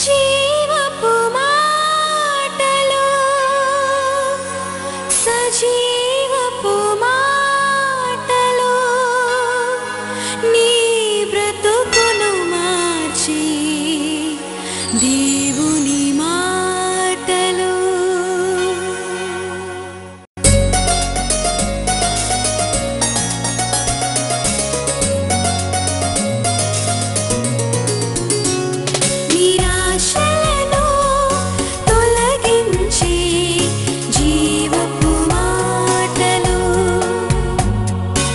జీవపు మాటలు సజీవపు మాటలు నీ బ్రతుకును మార్చి దేవుని మాటలు. నిరాశలను తొలగించి జీవపు మాటలు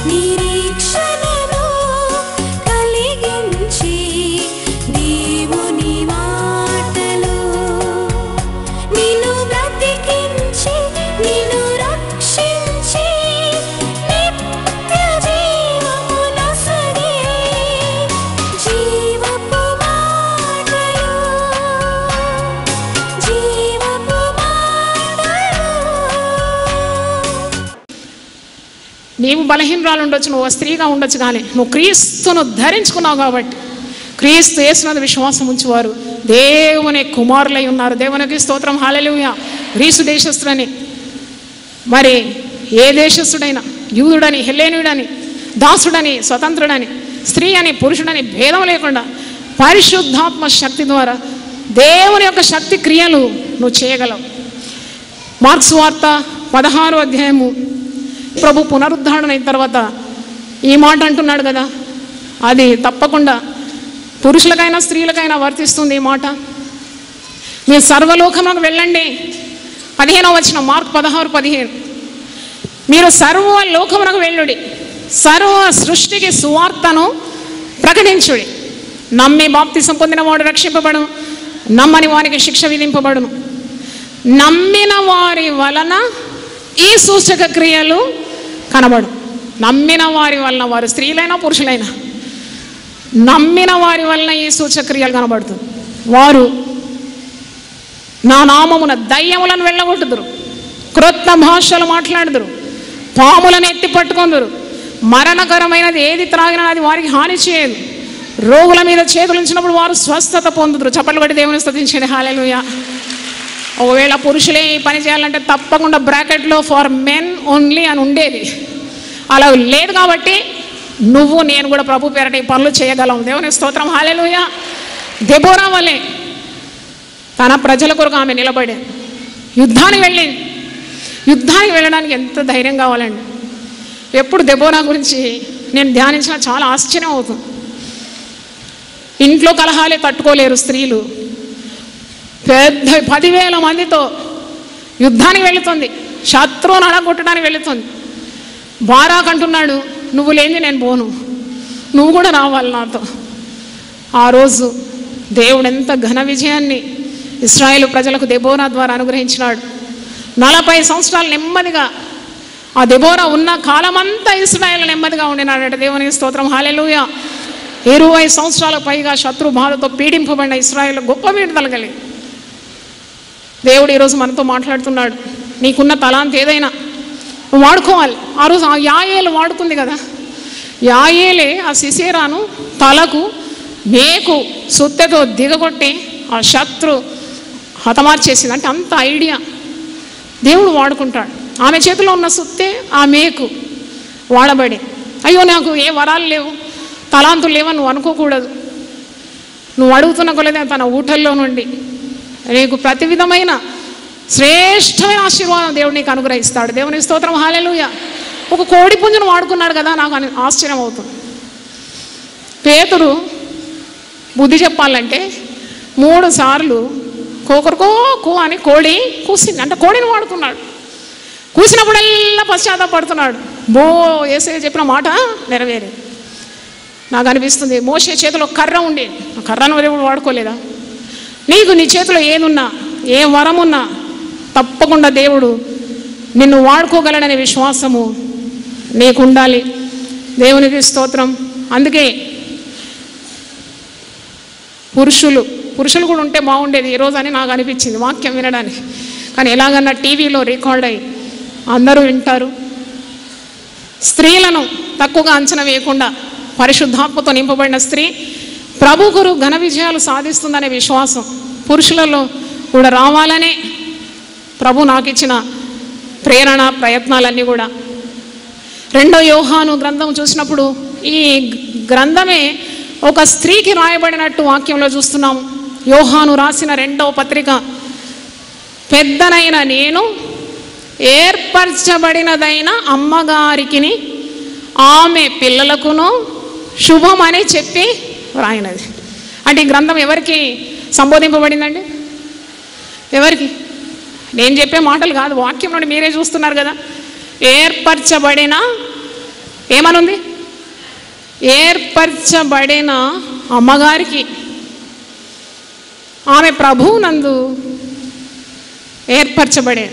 నిరీక్షణను కలిగించి దేవుని మాటలు నిన్ను బ్రతికించి నిన్ను రక్షించి నిత్య జీవమునొసగే జీవపు మాటలు జీవపు మాటలు. నీవు బలహీనరాలు ఉండొచ్చు, నువ్వు స్త్రీగా ఉండొచ్చు, కానీ నువ్వు క్రీస్తును ధరించుకున్నావు కాబట్టి క్రీస్తు యేసునందు విశ్వాసం ఉంచువారు దేవుని కుమారులై ఉన్నారు. దేవునికి స్తోత్రం. హల్లెలూయా. గ్రీసు దేశస్థుడని, మరి ఏ దేశస్థుడైనా, యూదుడని, హెల్లేనుడని, దాసుడని, స్వతంత్రుడని, స్త్రీ అని, పురుషుడని భేదం లేకుండా పరిశుద్ధాత్మ శక్తి ద్వారా దేవుని యొక్క శక్తి క్రియలు నువ్వు చేయగలవు. మార్క్స్ వార్త 16వ అధ్యాయము ప్రభు పునరుద్ధరణ అయిన తర్వాత ఈ మాట అంటున్నాడు కదా, అది తప్పకుండా పురుషులకైనా స్త్రీలకైనా వర్తిస్తుంది ఈ మాట. మీరు సర్వలోకమునకు వెళ్ళండి. 15వ వచనం, మార్క్ 16:15. మీరు సర్వలోకమునకు వెళ్ళుడి, సర్వ సృష్టికి సువార్తను ప్రకటించుడి. నమ్మి బాప్తిసం పొందిన వాడు రక్షింపబడును, నమ్మని వారికి శిక్ష విధింపబడును. నమ్మిన వారి వలన ఈ సూచక క్రియలు కనబడు. నమ్మిన వారి వలన, వారు స్త్రీలైనా పురుషులైనా, నమ్మిన వారి వలన ఈ సూచక క్రియలు కనబడుతుంది. వారు నా నామమున దయ్యములను వెళ్ళగొట్టుదురు, క్రొత్త భాషలు మాట్లాడుదురు, పాములను ఎత్తి పట్టుకొందురు, మరణకరమైనది ఏది త్రాగినా అది వారికి హాని చేయదు, రోగుల మీద చేతులు ఉంచినప్పుడు వారు స్వస్థత పొందుదురు. చప్పట్లు కొట్టి దేవుని స్తుతించండి. హల్లెలూయా. ఒకవేళ పురుషులే ఈ పని చేయాలంటే తప్పకుండా బ్రాకెట్లో ఫర్ మెన్ ఓన్లీ అని ఉండేది. అలా లేదు కాబట్టి నువ్వు నేను కూడా ప్రభు పేరట ఈ పనులు చేయగలం. దేవుని స్తోత్రం. హల్లెలూయా. దెబోరా వలె తన ప్రజల కొరకు ఆమె నిలబడి యుద్ధానికి వెళ్ళింది. యుద్ధానికి వెళ్ళడానికి ఎంత ధైర్యం కావాలండి. ఎప్పుడు దెబోరా గురించి నేను ధ్యానించినా చాలా ఆశ్చర్యం అవుతుంది. ఇంట్లో కలహాలే తట్టుకోలేరు స్త్రీలు, పెద్ద 10,000 మందితో యుద్ధానికి వెళుతుంది, శత్రువును అడగొట్టడానికి వెళుతుంది. బారాక్ అంటున్నాడు, నువ్వు లేనిది నేను పోను, నువ్వు కూడా రావాలి నాతో. ఆ రోజు దేవుడు ఎంత ఘన విజయాన్ని ఇశ్రాయేలు ప్రజలకు దెబోరా ద్వారా అనుగ్రహించినాడు. 40 సంవత్సరాలు నెమ్మదిగా ఆ దెబోరా ఉన్న కాలమంతా ఇశ్రాయేలు నెమ్మదిగా ఉండినాడట. దేవునికి స్తోత్రం. హల్లెలూయా. 20 సంవత్సరాలకు పైగా శత్రు బాధతో పీడింపబడిన ఇశ్రాయేలు గొప్ప విడుదల కలిగి దేవుడు ఈరోజు మనతో మాట్లాడుతున్నాడు. నీకున్న తలాంత ఏదైనా నువ్వు వాడుకోవాలి. ఆ రోజు ఆ యాయేలు వాడుకుంది కదా, యాయేలే ఆ సిసేరాను తలకు మేకు సుత్తెతో దిగగొట్టి ఆ శత్రు హతమార్చేసింది. అంటే అంత ఐడియా దేవుడు వాడుకుంటాడు. ఆమె చేతిలో ఉన్న సుత్తే ఆ మేకు వాడబడి, అయ్యో నాకు ఏ వరాలు లేవు, తలాంతులు లేవని నువ్వు అనుకోకూడదు. నువ్వు అడుగుతున్న కొలదే తన ఊటల్లో నుండి నీకు ప్రతి విధమైన శ్రేష్టమైన ఆశీర్వాదం దేవుడు నీకు అనుగ్రహిస్తాడు. దేవుని స్తోత్రం. హల్లెలూయా. ఒక కోడి పుంజును వాడుకున్నాడు కదా, నాకు ఆశ్చర్యం అవుతుంది. పేతురు బుద్ధి చెప్పాలంటే 3 సార్లు కోకరుకో అని కోడి కూసింది. అంటే కోడిని వాడుకున్నాడు. కూసినప్పుడల్లా పశ్చాత్తాపడుతున్నాడు. యేసయ్య చెప్పిన మాట నెరవేరేది. నాకు అనిపిస్తుంది, మోషే చేతిలో కర్ర ఉండేది, ఆ కర్రను దేవుడు వాడుకోలేదా? నీకు నీ చేతిలో ఏదున్నా, ఏ వరం ఉన్నా తప్పకుండా దేవుడు నిన్ను వాడుకోగలడనే విశ్వాసము నీకు ఉండాలి. దేవునికి స్తోత్రం. అందుకే పురుషులు కూడా ఉంటే బాగుండేది ఈరోజు అని నాకు అనిపించింది వాక్యం వినడానికి. కానీ ఎలాగన్నా టీవీలో రికార్డ్ అయ్యి అందరూ వింటారు. స్త్రీలను తక్కువగా అంచనా వేయకుండా పరిశుద్ధాత్మతో నింపబడిన స్త్రీ ప్రభు గురు ఘన విజయాలు సాధిస్తుందనే విశ్వాసం పురుషులలో కూడా రావాలనే ప్రభు నాకు ఇచ్చిన ప్రేరణ ప్రయత్నాలన్నీ కూడా. 2 యోహాను గ్రంథం చూసినప్పుడు ఈ గ్రంథమే ఒక స్త్రీకి రాయబడినట్టు వాక్యంలో చూస్తున్నాము. యోహాను రాసిన 2వ పత్రిక, పెద్దనైన నేను ఏర్పరచబడినదైన అమ్మగారికిని ఆమె పిల్లలకును శుభమని చెప్పి రాయినది. అంటే ఈ గ్రంథం ఎవరికి సంబోధింపబడిందండి? ఎవరికి? నేను చెప్పే మాటలు కాదు, వాక్యం నుండి మీరే చూస్తున్నారు కదా. ఏర్పరచబడిన ఏమనుంది? ఏర్పరచబడిన అమ్మగారికి, ఆమె ప్రభువు నందు ఏర్పరచబడే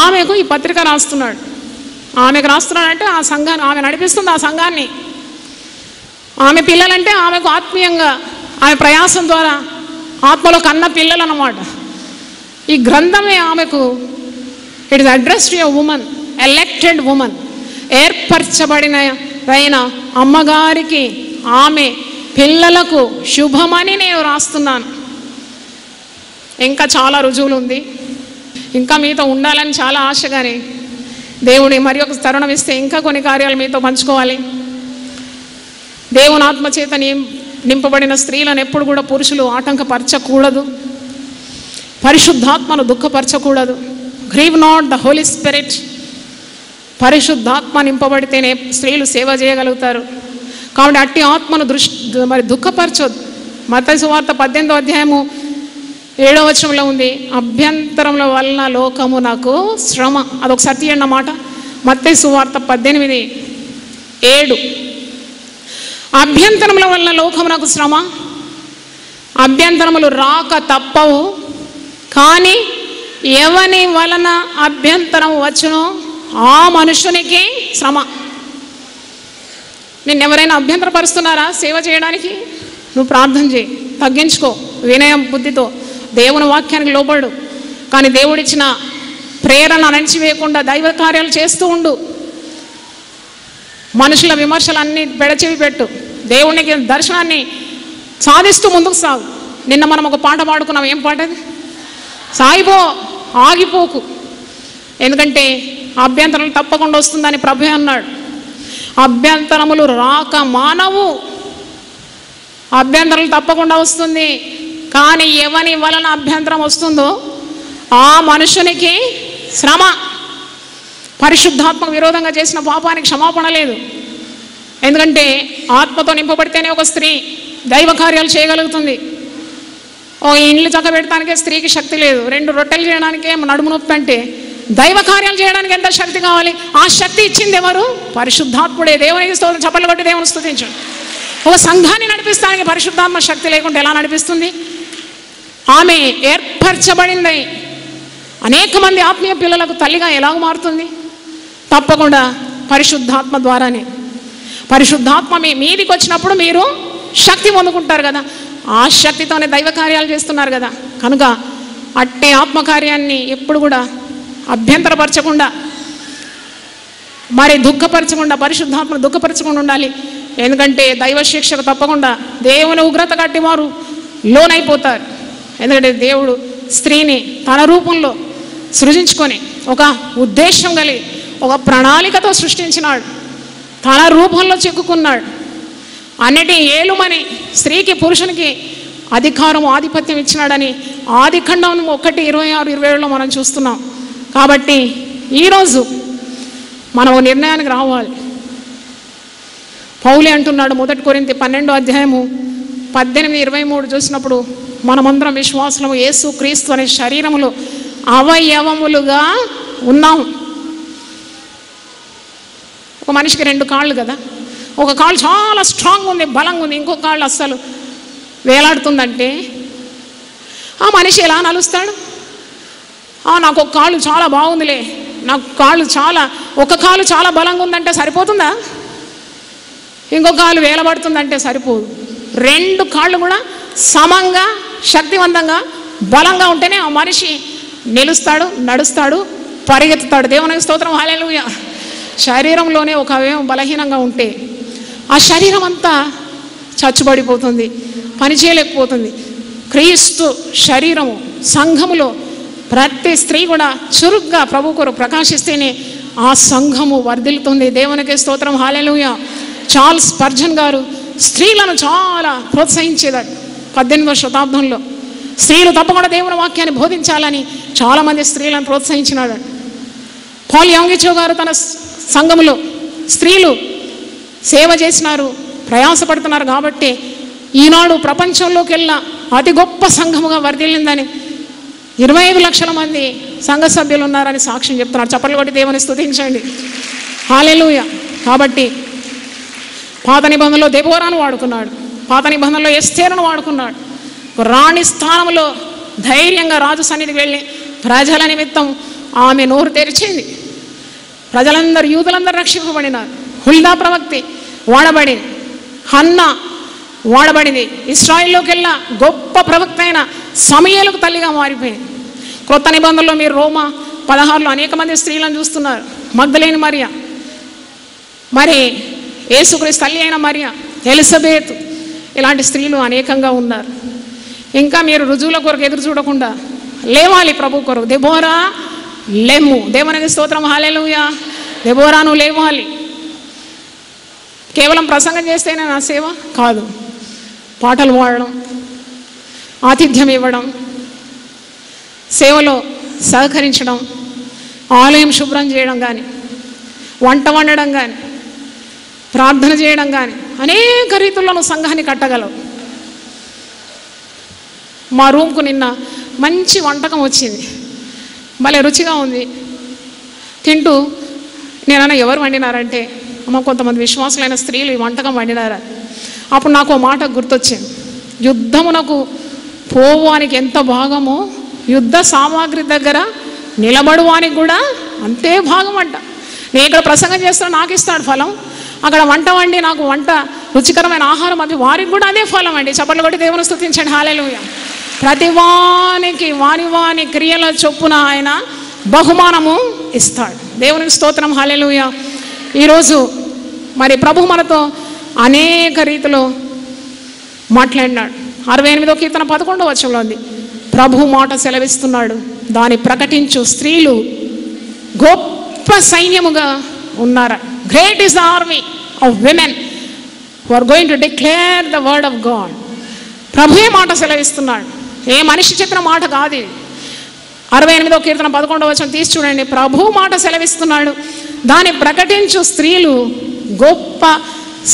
ఆమెకు ఈ పత్రిక రాస్తున్నాడు. ఆమెకు రాస్తున్నాడంటే ఆ సంఘాన్ని, ఆమె నడిపిస్తుంది ఆ సంఘాన్ని. ఆమె పిల్లలంటే ఆమెకు ఆత్మీయంగా ఆమె ప్రయాసం ద్వారా ఆత్మలో కన్న పిల్లలు అన్నమాట. ఈ గ్రంథమే ఆమెకు, it is address to a woman, elected woman, ఏర్పరచబడిన అమ్మగారికి ఆమె పిల్లలకు శుభమని నేను రాస్తున్నాను. ఇంకా చాలా రుజువులు ఉంది, ఇంకా మీతో ఉండాలని చాలా ఆశగానే దేవుని మరి ఒక తరుణం ఇస్తే ఇంకా కొన్ని కార్యాలు మీతో పంచుకోవాలి. దేవుని ఆత్మచేత నింపబడిన స్త్రీలను ఎప్పుడు కూడా పురుషులు ఆటంకపరచకూడదు, పరిశుద్ధాత్మను దుఃఖపరచకూడదు. Grieve not the holy spirit. పరిశుద్ధాత్మ నింపబడితేనే స్త్రీలు సేవ చేయగలుగుతారు. కాబట్టి అట్టి ఆత్మను మరి దుఃఖపరచొద్దు. మత్తయి సువార్త 18వ అధ్యాయము 7వ వచనంలో ఉంది, అభ్యంతరముల వలన లోకము నాకు శ్రమ. అదొకసారి తీయండి అన్నమాట. మత్తయి సువార్త 18:7. అభ్యంతరముల వలన లోకము నాకు శ్రమ, అభ్యంతరములు రాక తప్పవు, కానీ ఎవని వలన అభ్యంతరం వచ్చునో ఆ మనుషునికి శ్రమ. నిన్నెవరైనా అభ్యంతరపరుస్తున్నారా సేవ చేయడానికి? నువ్వు ప్రార్థన చేయి, తగ్గించుకో, వినయం బుద్ధితో దేవుని వాక్యానికి లోబడు. కానీ దేవుడిచ్చిన ప్రేరణ అణచివేయకుండా దైవ కార్యాలు చేస్తూ ఉండు. మనుషుల విమర్శలన్నీ పెడచెవి పెట్టు. దేవునికి దర్శనాన్ని సాధిస్తూ ముందుకు సాగు. నిన్న మనం ఒక పాట పాడుకున్నాం. ఏం పాట అది? సాగిపో, ఆగిపోకు. ఎందుకంటే అభ్యంతరాలు తప్పకుండా వస్తుందని ప్రభు అన్నాడు. అభ్యంతరములు రాక మానవు. అభ్యంతరాలు తప్పకుండా వస్తుంది, కానీ ఎవని వలన అభ్యంతరం వస్తుందో ఆ మనుషునికి శ్రమ. పరిశుద్ధాత్మకు విరోధంగా చేసిన పాపానికి క్షమాపణ లేదు. ఎందుకంటే ఆత్మతో నింపబడితేనే ఒక స్త్రీ దైవ కార్యాలు చేయగలుగుతుంది. ఓ ఇండ్లు చక్కబెట్టడానికే స్త్రీకి శక్తి లేదు, 2 రొట్టెలు చేయడానికే నడుము నొప్పి అంటే దైవ కార్యాలు చేయడానికి ఎంత శక్తి కావాలి? ఆ శక్తి ఇచ్చింది ఎవరు? పరిశుద్ధాత్ముడే. దేవునికి స్తోత్రం. చప్పట్లు కొట్టి దేవుని స్తుతించండి. ఒక సంఘాన్ని నడిపిస్తానికి పరిశుద్ధాత్మ శక్తి లేకుంటే ఎలా నడిపిస్తుంది? ఆమె ఏర్పరచబడింది. అనేక మంది ఆత్మీయ పిల్లలకు తల్లిగా ఎలాగ మారుతుంది? తప్పకుండా పరిశుద్ధాత్మ ద్వారానే. పరిశుద్ధాత్మ మీదికి వచ్చినప్పుడు మీరు శక్తి పొందుకుంటారు కదా, ఆ శక్తితోనే దైవ కార్యాలు చేస్తున్నారు కదా. కనుక అట్టే ఆత్మకార్యాన్ని ఎప్పుడు కూడా అభ్యంతరపరచకుండా, మరి దుఃఖపరచకుండా, పరిశుద్ధాత్మను దుఃఖపరచకుండా ఉండాలి. ఎందుకంటే దైవ శిక్షకు తప్పకుండా దేవుని ఉగ్రత కట్టి వారు లోనైపోతారు. ఎందుకంటే దేవుడు స్త్రీని తన రూపంలో సృజించుకొని ఒక ఉద్దేశం కలిగి ఒక ప్రణాళికతో సృష్టించినాడు. తన రూపంలో చెక్కుకున్నాడు. అన్నిటి ఏలుమని స్త్రీకి పురుషునికి అధికారం ఆధిపత్యం ఇచ్చినాడని ఆదికాండం 1:26-27లో మనం చూస్తున్నాం. కాబట్టి ఈరోజు మనం నిర్ణయానికి రావాలి. పౌలు అంటున్నాడు 1 కొరింథీ 12వ అధ్యాయము 18-23 చూసినప్పుడు, మనమందరం విశ్వాసము యేసు క్రీస్తు అనే శరీరములో అవయవములుగా ఉన్నాము. ఒక మనిషికి 2 కాళ్ళు కదా. ఒక కాళ్ళు చాలా స్ట్రాంగ్ ఉంది, బలంగా ఉంది, ఇంకో కాళ్ళు అస్సలు వేలాడుతుందంటే ఆ మనిషి ఎలా నలుస్తాడు? నాకు ఒక కాళ్ళు చాలా బాగుందిలే, నాకు కాళ్ళు ఒక కాలు చాలా బలంగా ఉందంటే సరిపోతుందా? ఇంకో కాలు వేలబడుతుందంటే సరిపోదు. 2 కాళ్ళు కూడా సమంగా, శక్తివంతంగా, బలంగా ఉంటేనే ఆ మనిషి నిలుస్తాడు, నడుస్తాడు, పరిగెత్తుతాడు. దేవునికి స్తోత్రం, హల్లెలూయా. శరీరంలోనే ఒక అవయవం బలహీనంగా ఉంటే ఆ శరీరం అంతా చచ్చుబడిపోతుంది, పని చేయలేకపోతుంది. క్రీస్తు శరీరము సంఘములో ప్రతి స్త్రీ కూడా చురుగ్గా ప్రభు కొరకు ప్రకాశిస్తేనే ఆ సంఘము వర్ధిల్లుతుంది. దేవునికి స్తోత్రం. హల్లెలూయా. చార్ల్స్ స్పర్జన్ గారు స్త్రీలను చాలా ప్రోత్సహించేదాడు. 18వ శతాబ్దంలో స్త్రీలు తప్పకుండా దేవుని వాక్యాన్ని బోధించాలని చాలామంది స్త్రీలను ప్రోత్సహించినాడు. పాల్ యాంగిచో గారు తన సంఘములో స్త్రీలు సేవ చేసినారు, ప్రయాసపడుతున్నారు కాబట్టి ఈనాడు ప్రపంచంలోకెల్లా అతి గొప్ప సంఘముగా వర్ధిల్లిందని 25 లక్షల మంది సంఘ సభ్యులు ఉన్నారని సాక్ష్యం చెప్తున్నారు. చప్పట్లు కొట్టి దేవుని స్తుతించండి. హల్లెలూయా. కాబట్టి పాత నిబంధనలో దెబోరాను వాడుకున్నాడు, పాత నిబంధనలో ఎస్తేరును వాడుకున్నాడు. రాణి స్థానంలో ధైర్యంగా రాజు సన్నిధికి వెళ్ళి ప్రజల నిమిత్తం ఆమె నోరు తెరిచింది. ప్రజలందరూ యూదులందరూ రక్షింపబడినారు. Huldah ప్రవక్తి వాడబడింది, Hannah వాడబడింది. ఇశ్రాయిల్లోకెల్లా గొప్ప ప్రవక్త అయిన సమూయేలుకు తల్లిగా మారిపోయింది. క్రొత్త నిబంధనలో మీరు రోమా 16లో అనేక మంది స్త్రీలను చూస్తున్నారు. మగ్దలేని మరియ, మరి యేసుక్రీస్తు తల్లి అయిన మరియ, ఎలిజబెత్, ఇలాంటి స్త్రీలు అనేకంగా ఉన్నారు. ఇంకా మీరు రుజువుల కొరకు ఎదురు చూడకుండా లేవాలి ప్రభు కొరకు. దెబోరా లెమ్ము. దేవునికి స్తోత్రం. హల్లెలూయా. దెబోరాను లేవాలి. కేవలం ప్రసంగం చేస్తేనే నా సేవ కాదు, పాటలు పాడడం, ఆతిథ్యం ఇవ్వడం, సేవలో సహకరించడం, ఆలయం శుభ్రం చేయడం కానీ, వంట వండడం కానీ, ప్రార్థన చేయడం కానీ అనేక రీతుల్లో నువ్వు సంఘాన్ని కట్టగలవు. మా రూమ్కు నిన్న మంచి వంటకం వచ్చింది, భలే రుచిగా ఉంది. తింటూ నేనన్నా ఎవరు వండినారంటే అమ్మ కొంతమంది విశ్వాసులైన స్త్రీలు ఈ వంటకం వండినారా. అప్పుడు నాకు ఓ మాట గుర్తొచ్చింది. యుద్ధమునకు పోవానికి ఎంత భాగమో యుద్ధ సామాగ్రి దగ్గర నిలబడువానికి కూడా అంతే భాగం అంట. నేను ఇక్కడ ప్రసంగం చేస్తాను, నాకు ఇస్తాడు ఫలం. అక్కడ వంట వండి నాకు వంట రుచికరమైన ఆహారం అది వారికి కూడా అదే ఫలం అండి. చప్పట్లు కొట్టి దేవుని స్తుతించండి. హల్లెలూయా. ప్రతి వానికి వాని వాని క్రియల చొప్పున ఆయన బహుమానము ఇస్తాడు. దేవునికి స్తోత్రం. హల్లెలూయా. ఈరోజు మరి ప్రభు మనతో అనేక రీతిలో మాట్లాడినాడు. 68వ కీర్తన 11వ వచనంలో ఉంది, ప్రభు మాట సెలవిస్తున్నాడు, దాన్ని ప్రకటించు స్త్రీలు గొప్ప సైన్యముగా ఉన్నారు. Great is the army of women who are going to declare the word of God. ప్రభువే మాట సెలవిస్తున్నాడు, ఏ మనిషి చెప్పిన మాట కాదు. 68వ కీర్తన 11వ వచనం తీసి చూడండి. ప్రభు మాట సెలవిస్తున్నాడు, దాన్ని ప్రకటించు స్త్రీలు గొప్ప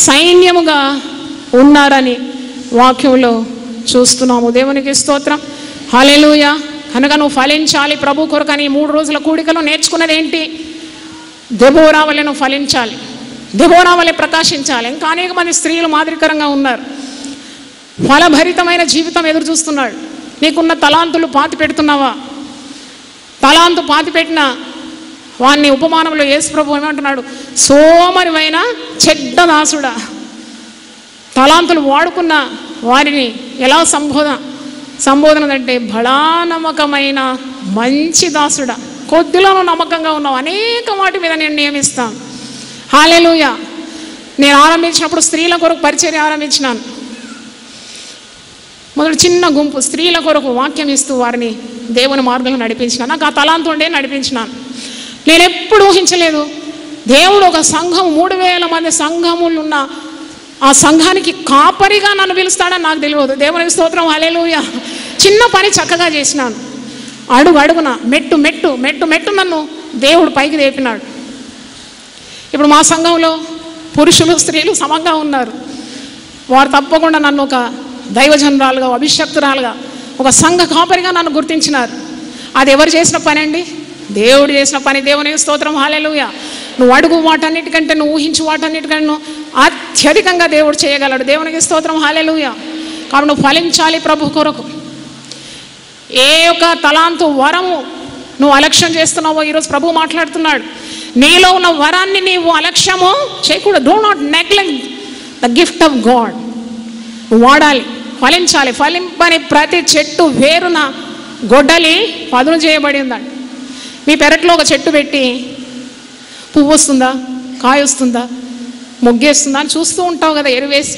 సైన్యముగా ఉన్నారని వాక్యంలో చూస్తున్నాము. దేవునికి స్తోత్రం. హల్లెలూయా. కనుక నువ్వు ఫలించాలి ప్రభు కొరకని 3 రోజుల కూడికలో నేర్చుకున్నది ఏంటి? దెబోరా వలె నువ్వు ఫలించాలి, దెబోరా వలె ప్రకాశించాలి. ఇంకా అనేక మంది స్త్రీలు మాదిరికరంగా ఉన్నారు. ఫలభరితమైన జీవితం ఎదురు చూస్తున్నాడు. నీకున్న తలాంతులు పాతి పెడుతున్నావా? తలాంతు పాతి పెట్టిన వాన్ని ఉపమానంలో యేసు ప్రభు ఏమంటున్నాడు? సోమరివైన చెడ్డ దాసుడా. తలాంతులు వాడుకున్న వారిని ఎలా సంబోధన అంటే బడా నమ్మకమైన మంచి దాసుడా, కొద్దిలోనూ నమ్మకంగా ఉన్నావు, అనేక వాటి మీద నేను నియమిస్తాను. హల్లెలూయా. నేను ఆరంభించినప్పుడు స్త్రీల కొరకు పరిచర్య ఆరంభించినాను. మొదటి చిన్న గుంపు స్త్రీల కొరకు వాక్యం ఇస్తూ వారిని దేవుని మార్గంలో నడిపించినాను. నాకు ఆ తలాంతు ఉండే నడిపించినాను. నేను ఎప్పుడు ఊహించలేదు దేవుడు ఒక సంఘం 3000 మంది సంఘములు ఉన్న ఆ సంఘానికి కాపరిగా నన్ను పిలుస్తాడని నాకు తెలియదు. దేవునికి స్తోత్రం. హల్లెలూయా. చిన్న పని చక్కగా చేసినాను. అడుగు అడుగున మెట్టు మెట్టు మెట్టు మెట్టు నన్ను దేవుడు పైకి లేపినాడు. ఇప్పుడు మా సంఘంలో పురుషులు స్త్రీలు సమంగా ఉన్నారు. వారు తప్పకుండా నన్ను ఒక దైవజనరాలుగా, అభిషక్తురాలుగా, ఒక సంఘ కాపరిగా నన్ను గుర్తించినారు. అది ఎవరు చేసిన పని అండి? దేవుడు చేసిన పని. దేవునికి స్తోత్రం. హల్లెలూయా. నువ్వు అడుగు వాటన్నిటికంటే, నువ్వు ఊహించు వాటన్నిటికంటే అత్యధికంగా దేవుడు చేయగలడు. దేవునికి స్తోత్రం. హల్లెలూయా. కాబట్టి నువ్వు ఫలించాలి ప్రభు కొరకు. ఏ యొక్క తలాంతు వరము నువ్వు అలక్ష్యం చేస్తున్నావో ఈరోజు ప్రభు మాట్లాడుతున్నాడు. నీలో ఉన్న వరాన్ని నీవు అలక్ష్యము చేయకూడదు. Do not neglect the gift of God. వాడాలి, ఫలించాలి. ఫలింపని ప్రతి చెట్టు వేరున గొడ్డలి పదును చేయబడి ఉందండి. మీ పెరట్లో ఒక చెట్టు పెట్టి పువ్వు వస్తుందా, కాయ వస్తుందా, మొగ్గేస్తుందా అని చూస్తూ ఉంటావు కదా ఎరువేసి.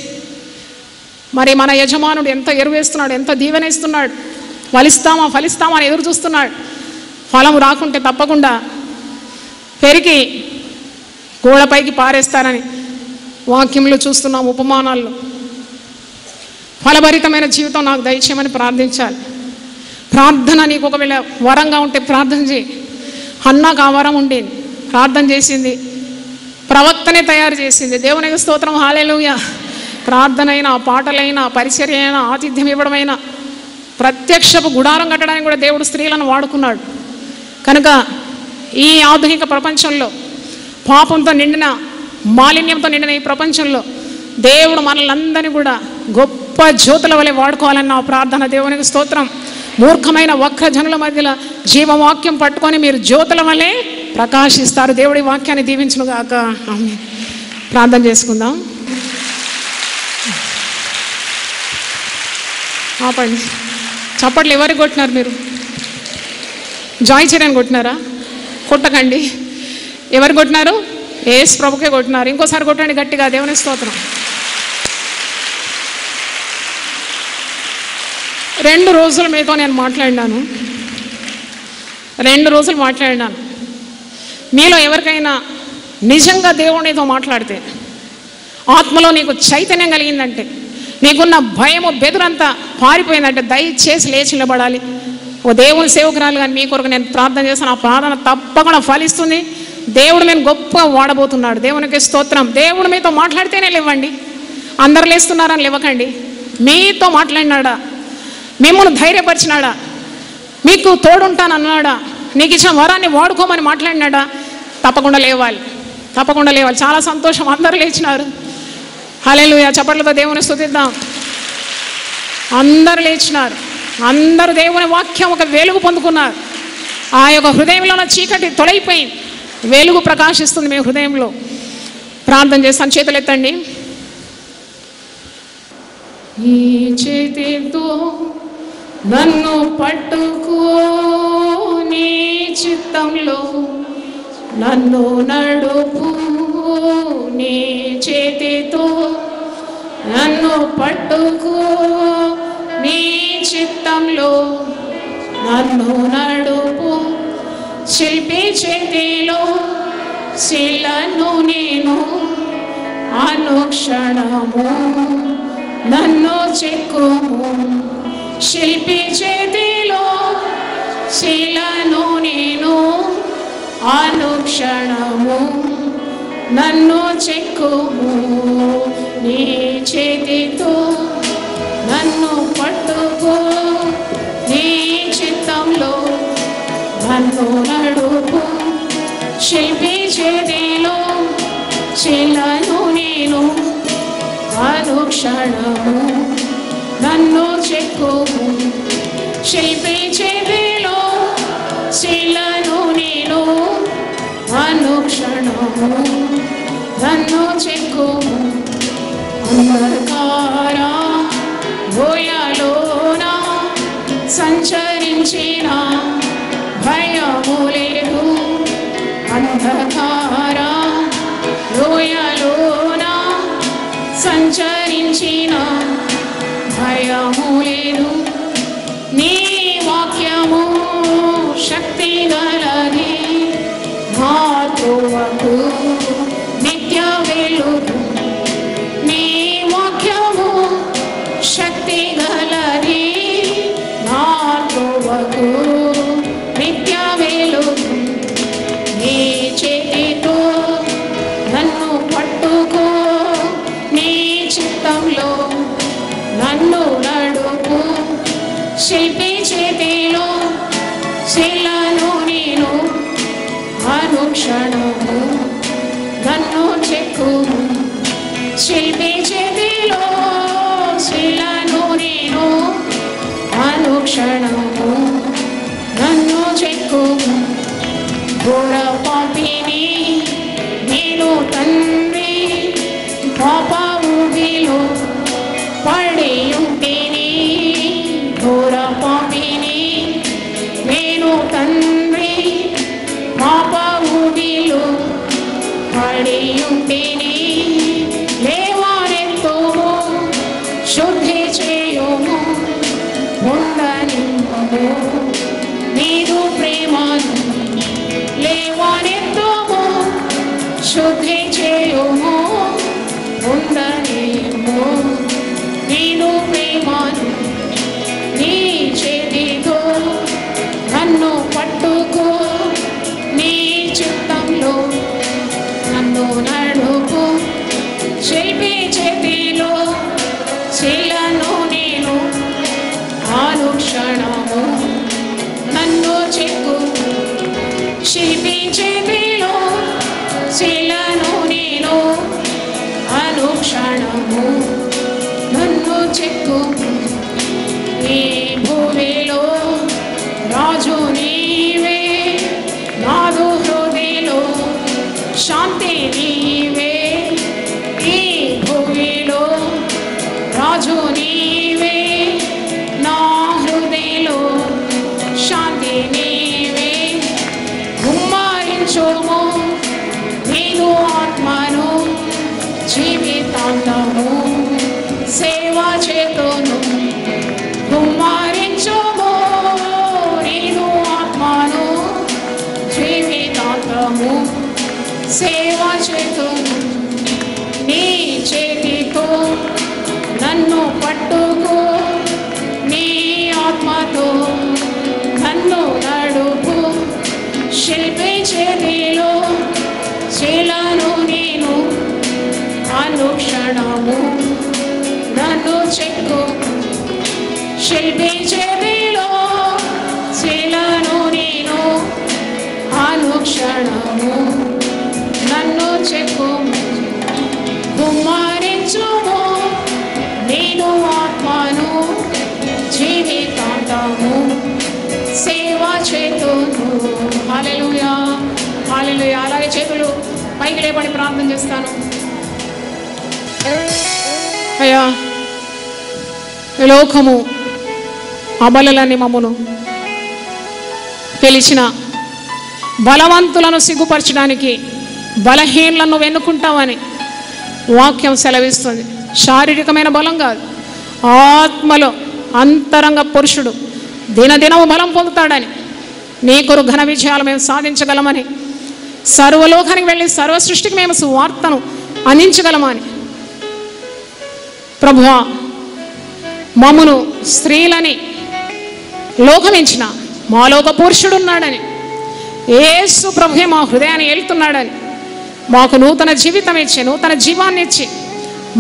మరి మన యజమానుడు ఎంత ఎరువేస్తున్నాడు, ఎంత దీవెనిస్తున్నాడు. ఫలిస్తామా అని ఎదురు చూస్తున్నాడు. ఫలం రాకుంటే తప్పకుండా పెరిగి గోడపైకి పారేస్తారని వాక్యంలో చూస్తున్నాం, ఉపమానాల్లో. ఫలభరితమైన జీవితం నాకు దయచేయమని ప్రార్థించాలి. ప్రార్థన నీకు ఒకవేళ వరంగా ఉంటే ప్రార్థన చేయి. హన్నాకు ఆ వరం ఉండేది, ప్రార్థన చేసింది, ప్రవక్తనే తయారు చేసింది. దేవునికి స్తోత్రం, హల్లెలూయా. ప్రార్థన అయినా, పాటలైనా, పరిచర్య అయినా, ఆతిథ్యం ఇవ్వడమైనా, ప్రత్యక్షపు గుడారం కట్టడానికి కూడా దేవుడు స్త్రీలను వాడుకున్నాడు. కనుక ఈ ఆధునిక ప్రపంచంలో, పాపంతో నిండిన, మాలిన్యంతో నిండిన ఈ ప్రపంచంలో దేవుడు మనల్ని అందరినీ కూడా గొప్ప జ్యోతుల వలె వాడుకోవాలన్న ప్రార్థన. దేవునికి స్తోత్రం. మూర్ఖమైన వక్ర జనుల మధ్యలో జీవవాక్యం పట్టుకొని మీరు జ్యోతుల వలె ప్రకాశిస్తారు. దేవుడి వాక్యాన్ని దీవించునుగాక. ఆమేన్. ప్రార్థన చేసుకుందాం. ఆపండి. చప్పట్లు ఎవరికి కొట్టినారు? మీరు జాయ్ చరణ్ కొట్టినారా? కొట్టకండి. ఎవరు కొట్టినారు? యేసు ప్రభుకే కొట్టినారు. ఇంకోసారి కొట్టండి గట్టిగా. దేవుని స్తోత్రం. 2 రోజులు మీతో నేను మాట్లాడినాను. 2 రోజులు మాట్లాడినాను. మీలో ఎవరికైనా నిజంగా దేవునితో మాట్లాడితే, ఆత్మలో నీకు చైతన్యం కలిగిందంటే, నీకున్న భయము బెదురంతా పారిపోయిందంటే దయచేసి లేచి నిలబడాలి. ఓ దేవుని సేవకురాలు కానీ మీ కొరకు నేను ప్రార్థన చేస్తాను. ఆ ప్రార్థన తప్పకుండా ఫలిస్తుంది. దేవుడు నేను గొప్పగా వాడబోతున్నాడు. దేవునికి స్తోత్రం. దేవుడు మీతో మాట్లాడితేనే లేవండి. అందరు లేస్తున్నారని లేవకండి. మీతో మాట్లాడినాడా? మిమ్మల్ని ధైర్యపరిచినాడా? మీకు తోడుంటానన్నాడా? నీకు ఇచ్చిన వరాన్ని వాడుకోమని మాట్లాడినాడా? తప్పకుండా లేవాలి, తప్పకుండా లేవాలి. చాలా సంతోషం, అందరూ లేచినారు. హల్లెలూయా. చప్పట్లతో దేవుని స్తుతిద్దాం. అందరూ లేచినారు. అందరూ దేవుని వాక్యం ఒక వెలుగు పొందుకున్నారు. ఆ యొక్క హృదయంలో ఉన్న చీకటి తొలగిపోయింది, వెలుగు ప్రకాశిస్తుంది మీ హృదయంలో. ప్రార్థన చేస్తాను. చేతులు ఎత్తండి. ఈ చేతితో నన్ను పట్టుకో, నీ చిత్తంలో నన్ను నడుపు. నీ చేతితో నన్ను పట్టుకో, నీ చిత్తంలో నన్ను నడుపు. శిల్పి చేతిలో శిలను నేను, అనుక్షణము నన్ను చెక్కుము. శిల్పి చేతిలో శిలను నేను, అనుక్షణము నన్ను చెక్కుము. నీ చేతితో నన్ను పట్టుకో, నీ చిత్తంలో నన్ను నడుపు. శిల్పి చేతిలో శిలను నేను, అనుక్షణము నన్ను చెక్కుము. శిల్పి చేతిలో శిలను నేను, అనుక్షణము నన్ను చెక్కుము. అంధకార లోయలోన సంచరించిన భయము లేదు. అంధకార లోయలోన సంచరించిన భయము లేదు. నీ వాక్యము శక్తి గలది, నా త్రోవకు నిత్య వెలుగు. నీ వాక్యము శక్తి గలది, నా త్రోవకు నిత్య వెలుగు. నీ చేతితో నన్ను పట్టుకో, నీ చిత్తంలో నన్ను నడుపు. శిల్పి చేతిలో శిలను నేను, అనుక్షణము నన్ను చెక్కుము. శిల్పి చేతిలో శిలను నేను, అనుక్షణము నన్ను చెక్కుము. ఘోర పాపిని నేను తండ్రి, పాప ఊబిలో పడి ఉంటిని. ఘోర పాపిని నేను తండ్రి, పాప ఊబిలో పడి ఉంటిని. లేవారెత్తుము శుద్ధి చెక్కు శిల్పి చేతిలో శిలను నేను అనుక్షణము నన్ను చెక్కు ఈ భూమిలో రాజు నీవే నాదు హృదయలో శాంతి నీవే ఈ భూమిలో రాజు నీవే నా హృదయలో శాంతి నీవే గుమ్మరించుము నేను ఆత్మను జీవితాంతము సేవ చేతును గుమ్మరించుము నేను ఆత్మను జీవితాంతము సేవ చేతును నీ చేతితో నన్ను పట్టుకో నీ ఆత్మతో నన్ను నడుపు శిల్పి చేతిలో శిలను నేను అనుక్షణము నన్ను చెక్కు శిల్పి చేతిలో శిలను నేను అనుక్షణము నన్ను చెక్కు గుమ్మరించుము నేను ఆత్మను జీవితాంతము సేవ చేతును. హల్లెలూయా హల్లెలూయా. అలాగే చేతులు పైకి లేపడి ప్రార్థన చేస్తాను. అయ్యా ఈ లోకము అబలలని మమ్మును పిలిచిన బలవంతులను సిగ్గుపరచడానికి బలహీనలను వెన్నుకుంటామని వాక్యం సెలవిస్తుంది. శారీరకమైన బలం కాదు, ఆత్మలో అంతరంగ పురుషుడు దినదినము బలం పొందుతాడని నీ కొరకు ఘన విజయాలు మేము సాధించగలమని సర్వలోకానికి వెళ్ళి సర్వ సృష్టికి మేము సువార్తను అందించగలమని ప్రభువా మమ్మును స్త్రీలని లోకమించిన మాలోక పురుషుడు ఉన్నాడని యేసు ప్రభువే మా హృదయాన్ని ఏలుతున్నాడని మాకు నూతన జీవితం ఇచ్చి నూతన జీవాన్ని ఇచ్చి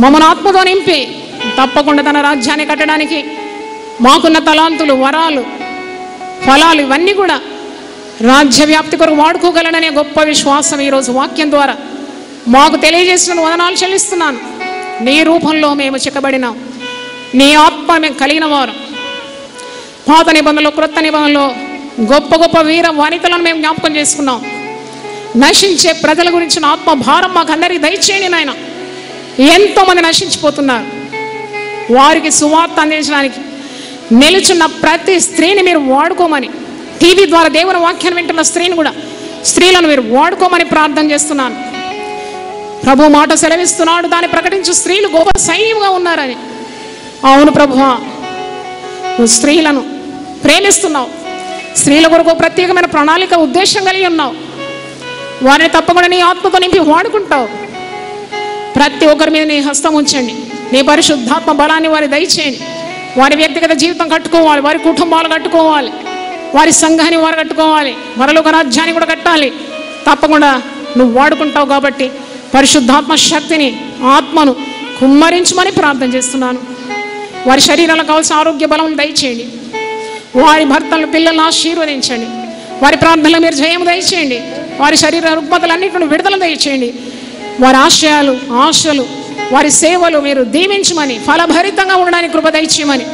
మమ్మను ఆత్మతో నింపి తప్పకుండా తన రాజ్యాన్ని కట్టడానికి మాకున్న తలాంతులు వరాలు ఫలాలు ఇవన్నీ కూడా రాజ్య వ్యాప్తి కొరకు వాడుకోగలననే గొప్ప విశ్వాసం ఈరోజు వాక్యం ద్వారా మాకు తెలియజేసిన వదనాలు చెల్లిస్తున్నాను. నీ రూపంలో మేము చెక్కబడినాం, నీ ఆత్మ మేము కలిగిన వారు. పాత నిబంధనలో క్రొత్త నిబంధనలో గొప్ప గొప్ప వీర వనితలను మేము జ్ఞాపకం చేసుకున్నాం. నశించే ప్రజల గురించిన ఆత్మ భారం మాకు అందరికీ దయచేయండి నాయన. ఎంతోమంది నశించిపోతున్నారు, వారికి సువార్త అందించడానికి నిలుచున్న ప్రతి స్త్రీని మీరు వాడుకోమని, టీవీ ద్వారా దేవుని వాక్యాన్ని వింటున్న స్త్రీని కూడా స్త్రీలను మీరు వాడుకోమని ప్రార్థన చేస్తున్నాను. ప్రభు మాట సెలవిస్తున్నాడు, దాన్ని ప్రకటించు స్త్రీలు గొప్ప సైన్యంగా ఉన్నారని. అవును ప్రభువా, నువ్వు స్త్రీలను ప్రేమిస్తున్నావు, స్త్రీల కొరకు ప్రత్యేకమైన ప్రణాళిక ఉద్దేశం కలిగి ఉన్నావు. వారిని తప్పకుండా నీ ఆత్మతో నింపి వాడుకుంటావు. ప్రతి ఒక్కరి మీద నీ హస్తం ఉంచండి, నీ పరిశుద్ధాత్మ బలాన్ని వారి దయచేయండి. వారి వ్యక్తిగత జీవితం కట్టుకోవాలి, వారి కుటుంబాలు కట్టుకోవాలి, వారి సంఘాన్ని వారు కట్టుకోవాలి, వరలోక రాజ్యాన్ని కూడా కట్టాలి. తప్పకుండా నువ్వు వాడుకుంటావు కాబట్టి పరిశుద్ధాత్మ శక్తిని ఆత్మను కుమ్మరించమని ప్రార్థన చేస్తున్నాను. వారి శరీరాలకు కావాల్సిన ఆరోగ్య బలం దయచేయండి. వారి భర్తలను పిల్లలను ఆశీర్వదించండి. వారి ప్రార్థనలు మీరు జయం దయచేయండి. వారి శరీర రుగ్మతలన్నింటిని విడుదల దయచేయండి. వారి ఆశయాలు ఆశలు వారి సేవలు మీరు దీవించమని ఫలభరితంగా ఉండడానికి కృప దయచేయమని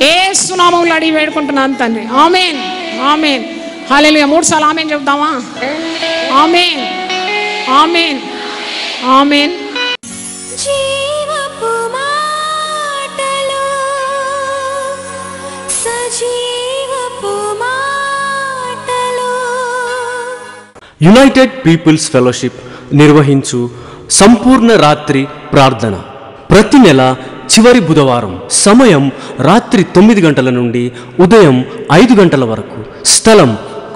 యేసు నామములో అడిగి వేడుకుంటున్నాను తండ్రి. ఆమేన్ ఆమేన్ హల్లెలూయా. 3 సార్లు ఆమేన్ చెప్దామా? ఆమేన్ ఆమేన్ ఆమేన్. జీవపు మాటలు సజీవపు మాటలు. యునైటెడ్ పీపుల్స్ ఫెలోషిప్ నిర్వహించు సంపూర్ణ రాత్రి ప్రార్థన ప్రతి నెల చివరి బుధవారం సమయం రాత్రి 9 గంటల నుండి ఉదయం 5 గంటల వరకు. స్థలం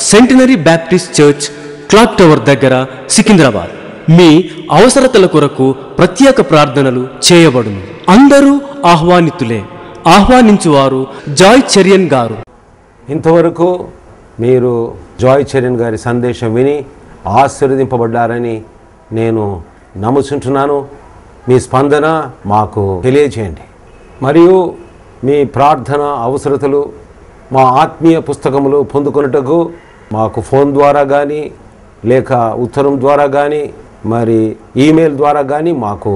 centenary Baptist church, clock tower దగ్గర, సికింద్రాబాద్. మీ అవసరతల కొరకు ప్రత్యేక ప్రార్థనలు చేయబడును. అందరూ ఆహ్వానితులే. ఆహ్వానించువారు జాయ్ చెరియన్ గారు. ఇంతవరకు మీరు జాయ్ చెరియన్ గారి సందేశం విని ఆశీర్వదింపబడ్డారని నేను నమ్ముచుంటున్నాను. మీ స్పందన మాకు తెలియజేయండి. మరియు మీ ప్రార్థన అవసరతలు మా ఆత్మీయ పుస్తకములు పొందుకొనుటకు మాకు ఫోన్ ద్వారా కానీ లేక ఉత్తరం ద్వారా కానీ మరి ఈమెయిల్ ద్వారా కానీ మాకు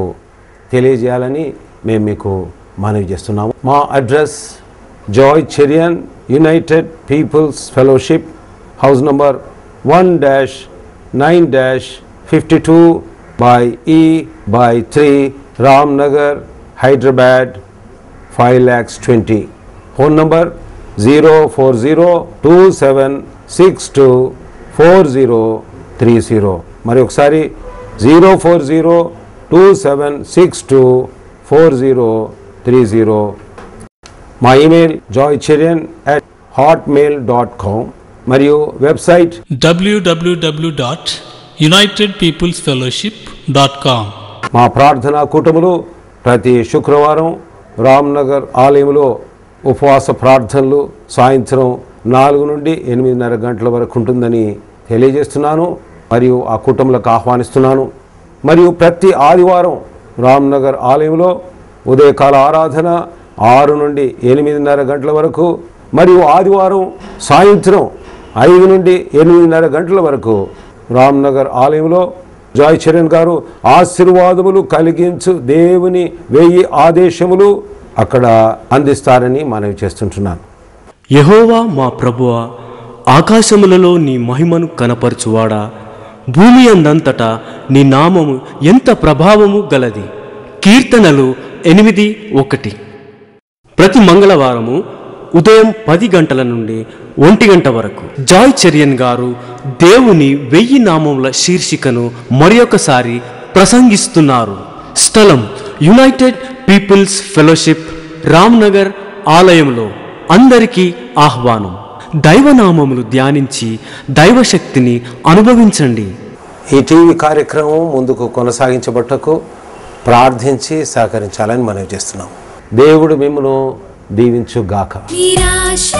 తెలియజేయాలని మేము మీకు మనవి చేస్తున్నాము. మా address Joy Cherian united people's fellowship, house number 1-9-52/E/3 Ramnagar, Hyderabad 5,20,000. Phone number 04027624030. మరి ఒకసారి 04027624030. మా ఈమెయిల్ joycherian@hotmail.com మరియు వెబ్సైట్ www.unitedpeoplesfellowship.com. మా ప్రార్థనా కూటములు ప్రతి శుక్రవారం రామ్నగర్ ఆలయంలో ఉపవాస ప్రార్థనలు సాయంత్రం 4 నుండి 8:30 గంటల వరకు ఉంటుందని తెలియజేస్తున్నాను మరియు ఆ కూటములకు ఆహ్వానిస్తున్నాను. మరియు ప్రతి ఆదివారం రామ్నగర్ ఆలయంలో ఉదయకాల ఆరాధన 6 నుండి 8:30 గంటల వరకు మరియు ఆదివారం సాయంత్రం 5 నుండి 8:30 గంటల వరకు రామ్నగర్ ఆలయంలో జాయ్ చెరియన్ గారు ఆశీర్వాదములు కలిగించు దేవుని 1000 ఆదేశములు అక్కడ అందిస్తారని మనవి చేస్తుంటున్నాను. యెహోవా మా ప్రభువా, ఆకాశములలో నీ మహిమను కనపరచువాడా, భూమి అందంతటా నీ నామము ఎంత ప్రభావము గలది. కీర్తనలు 8:1. ప్రతి మంగళవారము ఉదయం 10 గంటల నుండి 1 గంట వరకు జాయ్ చెరియన్ గారు దేవుని 1000 నామముల శీర్షికను మరొకసారి ప్రసంగిస్తున్నారు. స్థలం యునైటెడ్ పీపుల్స్ ఫెలోషిప్, రామ్నగర్ ఆలయంలో. అందరికీ ఆహ్వానం. దైవనామములు ధ్యానించి దైవశక్తిని అనుభవించండి. ఈ టీవీ కార్యక్రమం ముందుకు కొనసాగించబట్టకు ప్రార్థించి సహకరించాలని మనవి చేస్తున్నాం. దేవుడు మిమ్మల్ని దీవించుగాక. నిరాశ